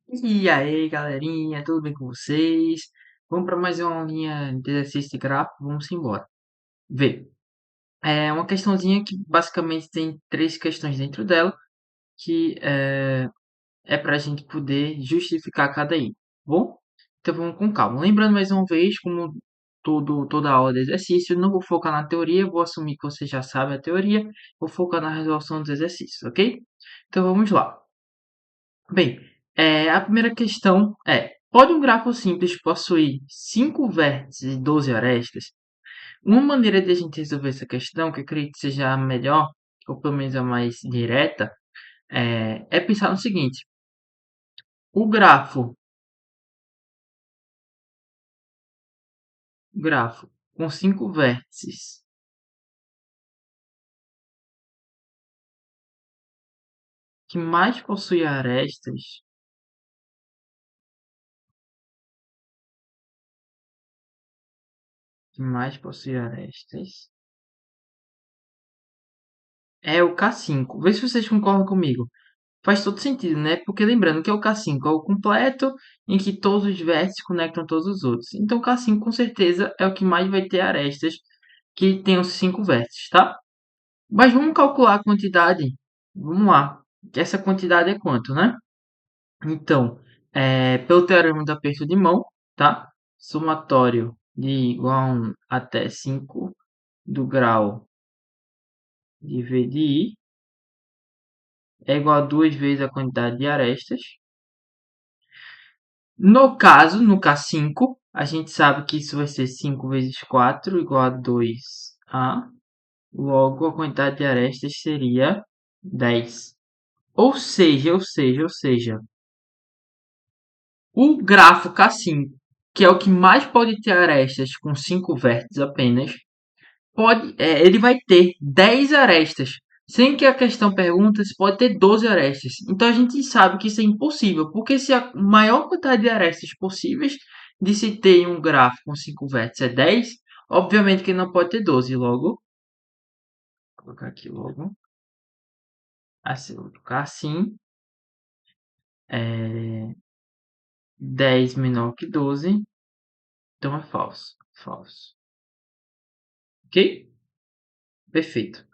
E aí, galerinha, tudo bem com vocês? Vamos para mais uma aulinha de exercício de gráfico, vamos embora. Vê, é uma questãozinha que basicamente tem três questões dentro dela, que é para a gente poder justificar cada item, tá bom? Então vamos com calma. Lembrando mais uma vez, como toda aula de exercício, eu não vou focar na teoria, vou assumir que você já sabe a teoria, vou focar na resolução dos exercícios, ok? Então vamos lá. Bem, a primeira questão é: pode um grafo simples possuir 5 vértices e 12 arestas? Uma maneira de a gente resolver essa questão, que eu acredito que seja a melhor, ou pelo menos a mais direta, é pensar no seguinte: o grafo com 5 vértices que mais possui arestas, que mais possui arestas, é o K5. Vê se vocês concordam comigo. Faz todo sentido, né? Porque lembrando que é o K5 é o completo em que todos os vértices conectam todos os outros. Então o K5 com certeza é o que mais vai ter arestas que tem os 5 vértices, tá? Mas vamos calcular a quantidade. Vamos lá. Essa quantidade é quanto, né? Então, pelo teorema do aperto de mão, tá? Somatório de igual a 1 até 5 do grau de V de I é igual a 2 vezes a quantidade de arestas. No caso, no K5, a gente sabe que isso vai ser 5 vezes 4 igual a 2A. Logo, a quantidade de arestas seria 10. Ou seja, o grafo K5, que é o que mais pode ter arestas com 5 vértices apenas, ele vai ter 10 arestas. Sem que a questão pergunta se pode ter 12 arestas. Então a gente sabe que isso é impossível, porque se a maior quantidade de arestas possíveis de se ter em um gráfico com 5 vértices é 10, obviamente que não pode ter 12. Logo, vou colocar aqui logo, assim, vou colocar assim, é 10 menor que 12, então é falso. Falso. Ok? Perfeito.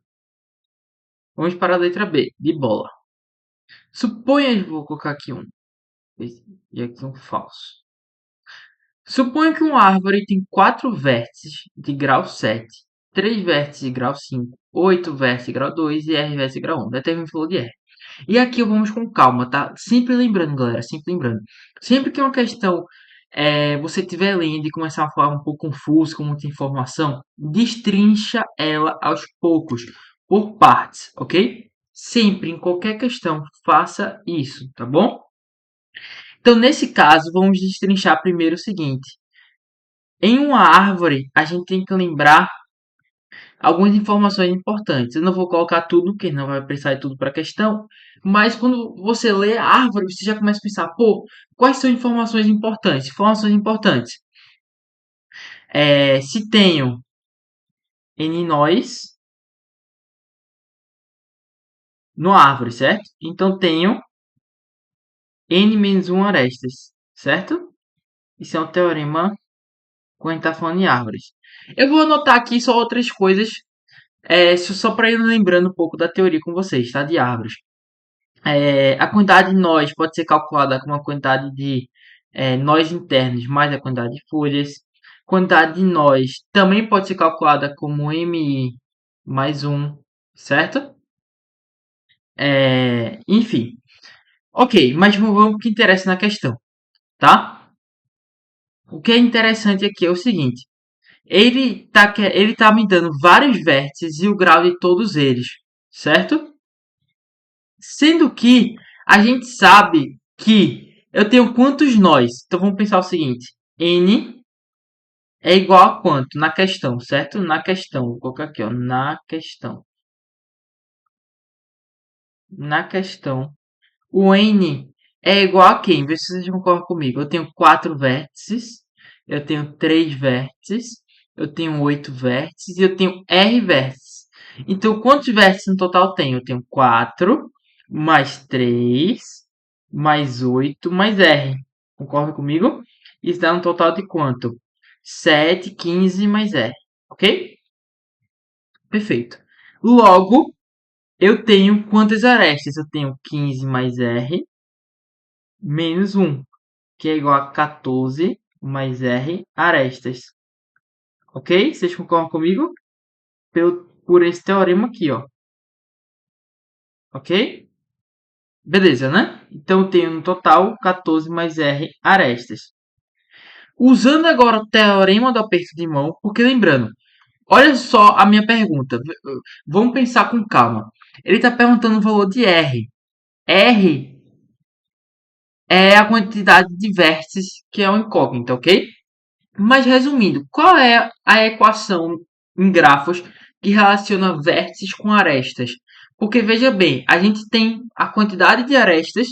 Vamos para a letra B, de bola. Suponha, vou colocar aqui um, e aqui um falso. Suponha que uma árvore tem 4 vértices de grau 7, 3 vértices de grau 5, 8 vértices de grau 2 e R vértices de grau 1. Determine o valor de R. E aqui vamos com calma, tá? Sempre lembrando, galera, sempre lembrando. Sempre que uma questão você estiver lendo e começar a falar um pouco confuso, com muita informação, destrincha ela aos poucos, por partes, ok? Sempre, em qualquer questão, faça isso, tá bom? Então, nesse caso, vamos destrinchar primeiro o seguinte. Em uma árvore, a gente tem que lembrar algumas informações importantes. Eu não vou colocar tudo, porque não vai precisar de tudo para a questão, mas quando você lê a árvore, você já começa a pensar, pô, quais são informações importantes? Informações importantes. Se tenho N nós no árvore, certo? Então tenho N menos 1 arestas, certo? Isso é um teorema quando a gente está falando de árvores. Eu vou anotar aqui só outras coisas, só para ir lembrando um pouco da teoria com vocês, tá? De árvores. A quantidade de nós pode ser calculada como a quantidade de nós internos mais a quantidade de folhas. Quantidade de nós também pode ser calculada como MI mais um, certo? Enfim. Ok, mas vamos ao que interessa na questão, tá? O que é interessante aqui é o seguinte. Ele tá me dando vários vértices e o grau de todos eles, certo? Sendo que a gente sabe que eu tenho quantos nós. Então vamos pensar o seguinte: n é igual a quanto na questão, certo? Na questão, vou colocar aqui, ó, na questão. Na questão, o n é igual a quem? Vê se vocês concordam comigo. Eu tenho 4 vértices, eu tenho 3 vértices, eu tenho 8 vértices e eu tenho r vértices. Então, quantos vértices no total eu tenho? Eu tenho 4 mais 3 mais 8 mais R. Concorda comigo? Isso dá um total de quanto? 7, 15 mais R. Ok? Perfeito. Logo, eu tenho quantas arestas? Eu tenho 15 mais R menos 1, que é igual a 14 mais R arestas. Ok? Vocês concordam comigo? Por esse teorema aqui, ó. Ok? Beleza, né? Então eu tenho no total 14 mais R arestas. Usando agora o teorema do aperto de mão, porque lembrando, olha só a minha pergunta. Vamos pensar com calma. Ele está perguntando o valor de R. R é a quantidade de vértices que é uma incógnita, ok? Mas resumindo, qual é a equação em grafos que relaciona vértices com arestas? Porque veja bem, a gente tem a quantidade de arestas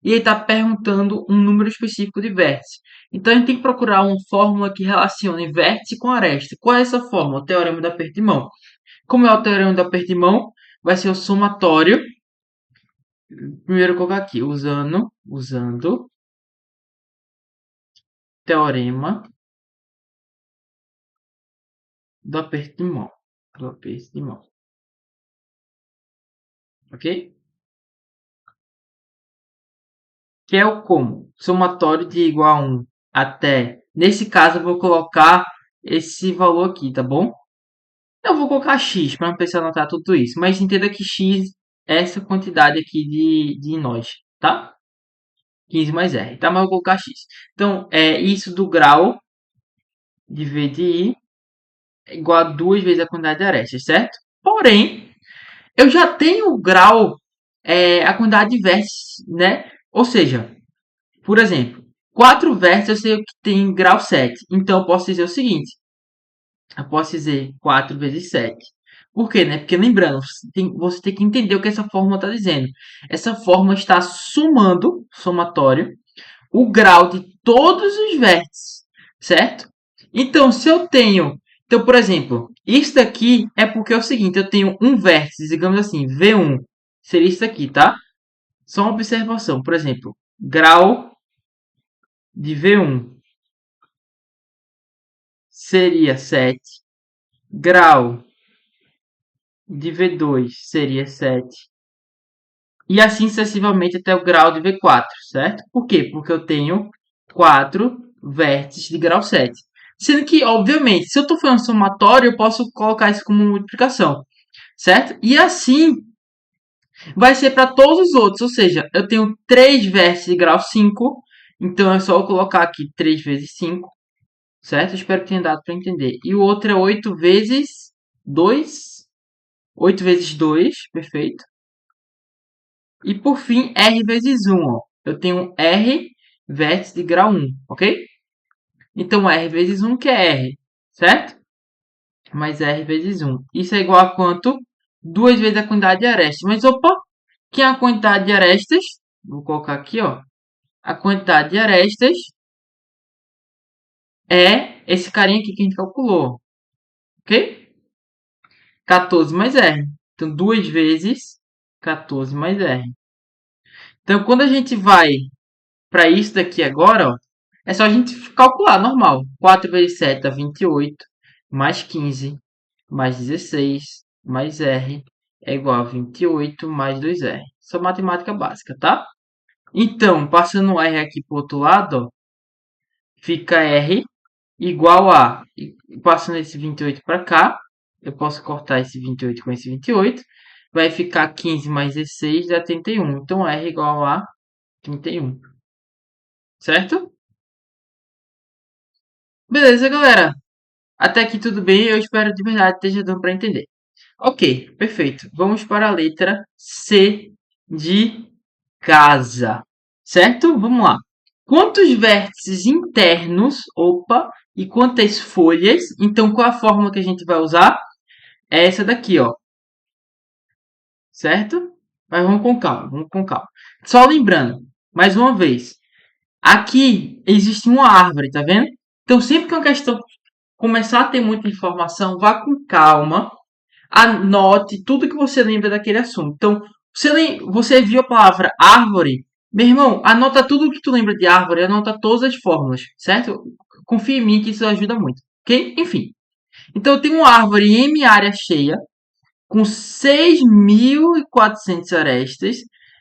e ele está perguntando um número específico de vértices. Então a gente tem que procurar uma fórmula que relacione vértice com aresta. Qual é essa fórmula? O teorema do aperto de mão. Como é o teorema do aperto de mão? Vai ser o somatório. Primeiro eu colocar aqui, usando teorema do aperto de mão. Do aperto de mão. Ok? Que é o como? Somatório de igual a 1 até. Nesse caso, eu vou colocar esse valor aqui, tá bom? Eu vou colocar x para não precisar anotar tudo isso. Mas entenda que x é essa quantidade aqui de nós, tá? 15 mais r, tá? Mas eu vou colocar x. Então, é isso do grau de v de i é igual a 2 vezes a quantidade de arestas, certo? Porém, eu já tenho o grau, a quantidade de vértices, né? Ou seja, por exemplo, 4 vértices eu sei que tem grau 7. Então, eu posso dizer o seguinte. Eu posso dizer 4 vezes 7. Por quê, né? Porque lembrando, você tem que entender o que essa fórmula está dizendo. Essa fórmula está somando, somatório, o grau de todos os vértices, certo? Então, se eu tenho... Então, por exemplo, isso daqui é porque é o seguinte, eu tenho um vértice, digamos assim, V1. Seria isso aqui, tá? Só uma observação. Por exemplo, grau de V1 seria 7. Grau de V2 seria 7. E assim sucessivamente até o grau de V4, certo? Por quê? Porque eu tenho 4 vértices de grau 7. Sendo que, obviamente, se eu estou fazendo somatório, eu posso colocar isso como multiplicação, certo? E assim vai ser para todos os outros. Ou seja, eu tenho 3 vértices de grau 5, então é só eu colocar aqui 3 vezes 5, certo? Espero que tenha dado para entender. E o outro é 8 vezes 2. 8 vezes 2, perfeito. E por fim, R vezes 1. Ó. Eu tenho R vértice de grau 1, ok? Então, R vezes 1 que é R, certo? Mais R vezes 1. Isso é igual a quanto? 2 vezes a quantidade de arestas. Mas, opa, que é a quantidade de arestas? Vou colocar aqui, ó. A quantidade de arestas é esse carinha aqui que a gente calculou, ok? 14 mais R. Então, 2 vezes 14 mais R. Então, quando a gente vai para isso daqui agora, ó, é só a gente calcular, normal. 4 vezes 7 dá 28, mais 15, mais 16, mais R é igual a 28 mais 2R. Só matemática básica, tá? Então, passando o R aqui para o outro lado, ó, fica R igual a... Passando esse 28 para cá, eu posso cortar esse 28 com esse 28. Vai ficar 15 mais 16 dá 31. Então, R igual a 31. Certo? Beleza, galera. Até aqui tudo bem, eu espero de verdade esteja dando para entender. Ok, perfeito. Vamos para a letra C de casa, certo? Vamos lá. Quantos vértices internos, opa, e quantas folhas? Então, qual a fórmula que a gente vai usar? É essa daqui, ó. Certo? Mas vamos com calma, vamos com calma. Só lembrando, mais uma vez, aqui existe uma árvore, tá vendo? Então, sempre que uma questão começar a ter muita informação, vá com calma, anote tudo que você lembra daquele assunto. Então, você viu a palavra árvore, Meu irmão, anota tudo o que tu lembra de árvore, anota todas as fórmulas, certo? Confia em mim que isso ajuda muito, ok? Enfim. Então eu tenho uma árvore M área cheia com 6.400 arestas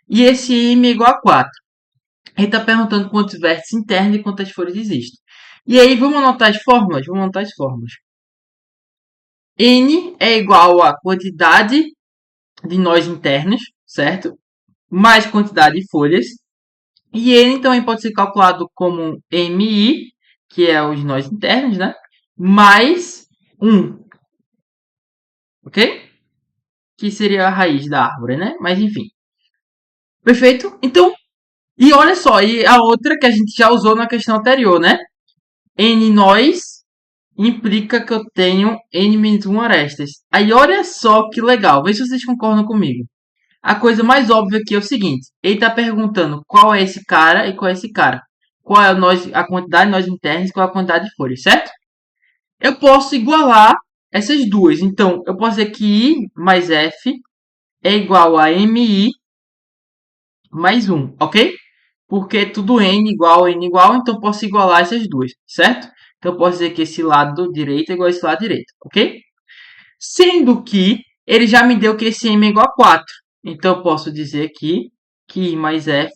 e esse M é igual a 4. Ele está perguntando quantos vértices internos e quantas folhas existem. E aí vamos anotar as fórmulas? Vamos anotar as fórmulas. N é igual a quantidade de nós internos, certo? Mais quantidade de folhas. E N também pode ser calculado como MI, que é os nós internos, né? Mais 1. Ok? Que seria a raiz da árvore, né? Mas enfim. Perfeito? Então, e olha só, e a outra que a gente já usou na questão anterior, né? N nós implica que eu tenho N-1 arestas. Aí olha só que legal, vê se vocês concordam comigo. A coisa mais óbvia aqui é o seguinte: ele está perguntando qual é esse cara e qual é esse cara. Qual é a quantidade de nós internos e qual é a quantidade de folhas, certo? Eu posso igualar essas duas. Então, eu posso dizer que I mais F é igual a MI mais 1, ok? Porque é tudo N igual, então eu posso igualar essas duas, certo? Então eu posso dizer que esse lado direito é igual a esse lado direito, ok? Sendo que ele já me deu que esse M é igual a 4. Então eu posso dizer aqui que I mais F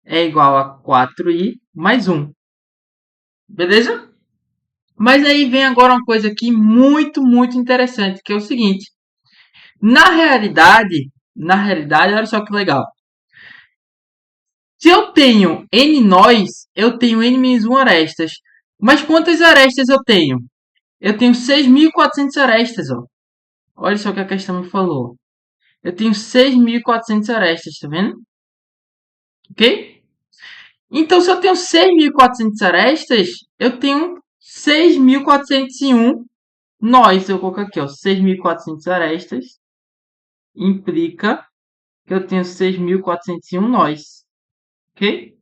é igual a 4I mais 1. Beleza? Mas aí vem agora uma coisa aqui muito, muito interessante, que é o seguinte. Na realidade, olha só que legal. Se eu tenho N nós, eu tenho N menos 1 arestas. Mas quantas arestas eu tenho? Eu tenho 6.400 arestas, ó. Olha só o que a questão me falou. Eu tenho 6.400 arestas, tá vendo? Ok? Então, se eu tenho 6.400 arestas, eu tenho 6.401 nós. Eu coloco aqui, ó, 6.400 arestas implica que eu tenho 6.401 nós. Ok?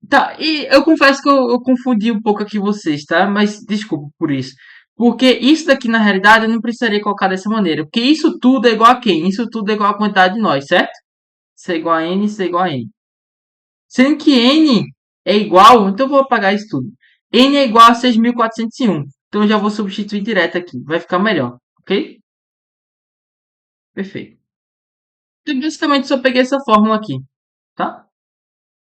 Tá, e eu confesso que eu confundi um pouco aqui vocês, tá? Mas desculpa por isso. Porque isso daqui, na realidade, eu não precisaria colocar dessa maneira. Porque isso tudo é igual a quem? Isso tudo é igual a quantidade de nós, certo? Isso é igual a N, isso é igual a N. Sendo que N é igual, então eu vou apagar isso tudo. N é igual a 6.401. Então eu já vou substituir direto aqui. Vai ficar melhor, ok? Perfeito. Então basicamente só peguei essa fórmula aqui, tá?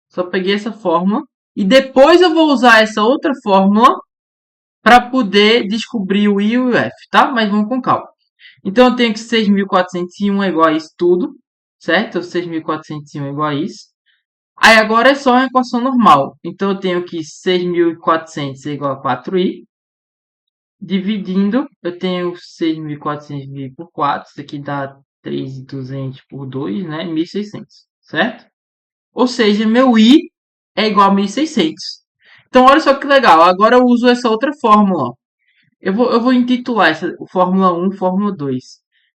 Só peguei essa fórmula. E depois eu vou usar essa outra fórmula para poder descobrir o I e o F, tá? Mas vamos com calma. Então eu tenho que 6.401 é igual a isso tudo, certo? 6.401 é igual a isso. Aí agora é só uma equação normal. Então eu tenho que 6.400 é igual a 4i. Dividindo, eu tenho 6.400 dividido por 4. Isso aqui dá 3.200 por 2, né? 1.600, certo? Ou seja, meu I é igual a 1.600. Então olha só que legal. Agora eu uso essa outra fórmula, ó. Eu vou intitular essa Fórmula 1, Fórmula 2.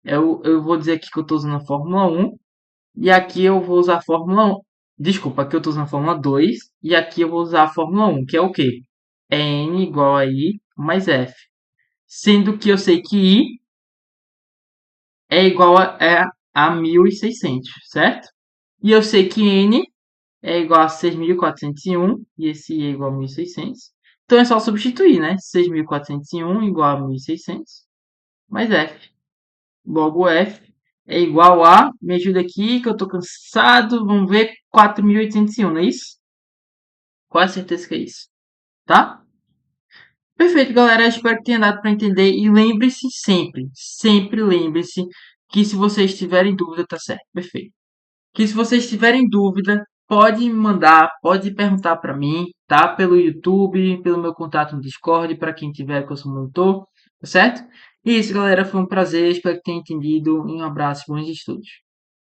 Eu vou dizer aqui que eu estou usando a Fórmula 1 e aqui eu vou usar a Fórmula 1. Desculpa, aqui eu estou usando a Fórmula 2 e aqui eu vou usar a Fórmula 1, que é o quê? É N igual a I mais F. Sendo que eu sei que I é igual a 1.600, certo? E eu sei que N é igual a 6.401 e esse I é igual a 1.600. Então é só substituir, né? 6.401 igual a 1.600 mais F. Logo F é igual a, me ajuda aqui que eu tô cansado, vamos ver, 4.801, não é isso? Quase certeza que é isso, tá? Perfeito, galera, espero que tenha dado para entender e lembre-se sempre, sempre lembre-se que se vocês tiverem dúvida, tá certo, perfeito. Que se vocês tiverem dúvida, pode me mandar, pode perguntar para mim, tá? Pelo YouTube, pelo meu contato no Discord, para quem tiver que eu sou monitor, tá certo? E isso, galera, foi um prazer, espero que tenha entendido. Um abraço, bons estudos.